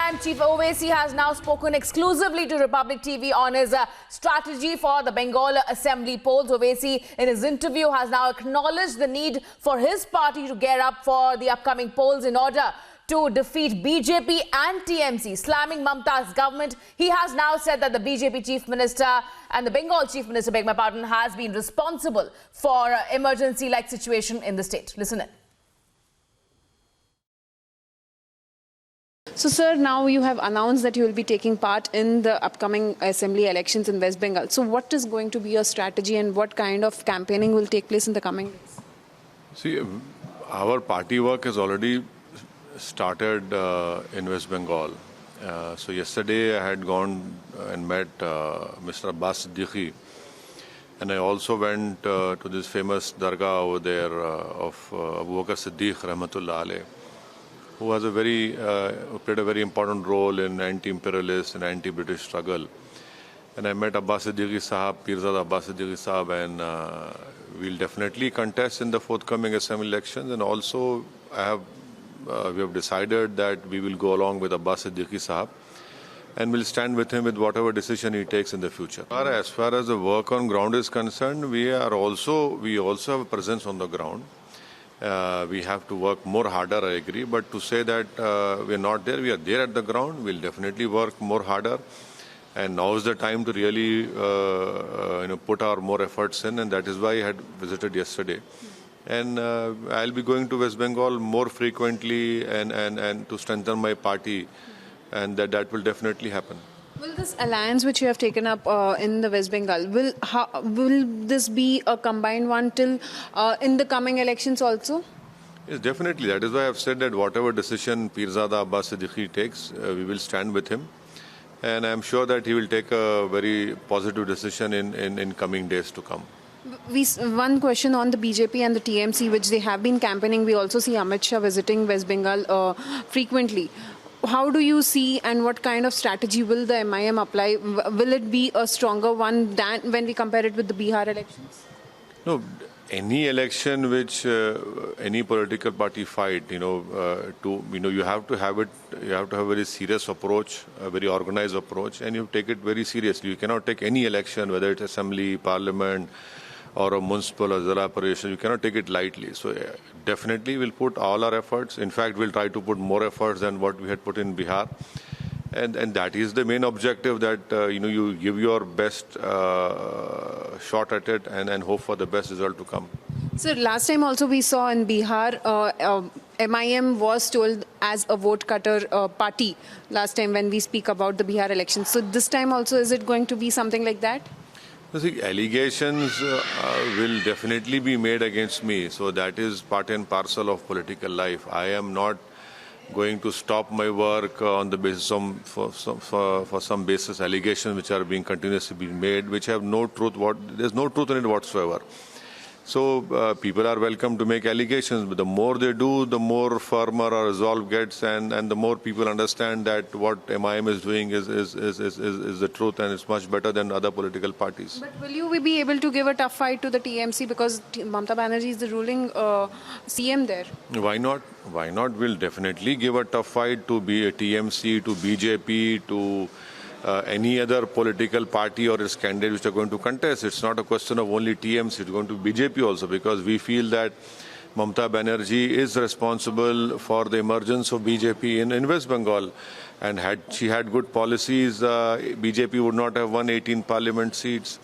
MIM chief Owaisi has now spoken exclusively to Republic TV on his strategy for the Bengal Assembly polls. Owaisi, in his interview, has now acknowledged the need for his party to gear up for the upcoming polls in order to defeat BJP and TMC, slamming Mamta's government. He has now said that the BJP chief minister and the Bengal chief minister, beg my pardon, has been responsible for emergency-like situation in the state. Listen in. So, sir, now you have announced that you will be taking part in the upcoming assembly elections in West Bengal. So, what is going to be your strategy and what kind of campaigning will take place in the coming days? See, our party work has already started in West Bengal. So, yesterday I had gone and met Mr. Abbas Siddiqui, and I also went to this famous dargah over there of Abu Bakr Siddiq Rahmatullah Alayh, who has played a very important role in anti-imperialist and anti-British struggle. And I met Abbas Siddiqui Sahab, Pirzada Abbas Siddiqui Sahab, and we'll definitely contest in the forthcoming assembly elections. And also, we have decided that we will go along with Abbas Siddiqui Sahab, and we'll stand with him with whatever decision he takes in the future. As far as the work on ground is concerned, we also have a presence on the ground. We have to work more harder, I agree, but to say that we are not there, we are there at the ground. We'll definitely work more harder, and now is the time to really put our more efforts in, and that is why I had visited yesterday. And I'll be going to West Bengal more frequently and to strengthen my party, and that will definitely happen. Will this alliance which you have taken up in the West Bengal, will this be a combined one till in the coming elections also? Yes, definitely. That is why I have said that whatever decision Pirzada Abbas Siddiqui takes, we will stand with him. And I am sure that he will take a very positive decision in coming days to come. One question on the BJP and the TMC, which they have been campaigning. We also see Amit Shah visiting West Bengal frequently. How do you see, and what kind of strategy will the MIM apply? Will it be a stronger one than when we compare it with the Bihar elections? No, any election which any political party fight, you have to have a very serious approach, a very organized approach, and you take it very seriously. You cannot take any election, whether it's assembly, parliament, or a municipal or Zilla Parishad, you cannot take it lightly. So definitely we'll put all our efforts. In fact, we'll try to put more efforts than what we had put in Bihar. And that is the main objective, that you give your best shot at it and hope for the best result to come. So last time also we saw in Bihar, MIM was told as a vote cutter party last time when we speak about the Bihar elections. So this time also, is it going to be something like that? See, allegations will definitely be made against me. So that is part and parcel of political life. I am not going to stop my work on the basis for some basis allegations which are being continuously being made, which have no truth. There's no truth in it whatsoever. So people are welcome to make allegations, but the more they do, the more firmer our resolve gets, and the more people understand that what MIM is doing is the truth, and it's much better than other political parties. But will you be able to give a tough fight to the TMC, because Mamta Banerjee is the ruling CM there? Why not? Why not? We'll definitely give a tough fight to TMC, to BJP, to any other political party or its candidates which are going to contest. It's not a question of only TMC, it's going to be BJP also, because we feel that Mamta Banerjee is responsible for the emergence of BJP in West Bengal. And had she had good policies, BJP would not have won 18 parliament seats.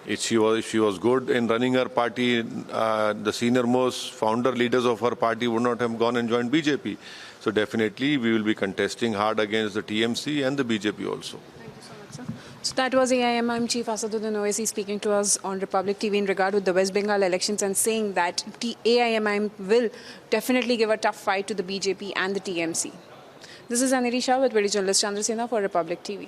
If she was good in running her party, the senior-most founder leaders of her party would not have gone and joined BJP. So definitely we will be contesting hard against the TMC and the BJP also. So that was AIMIM Chief Asaduddin Owaisi speaking to us on Republic TV in regard with the West Bengal elections, and saying that AIMIM will definitely give a tough fight to the BJP and the TMC. This is Aniri Shah with video journalist Chandrasena for Republic TV.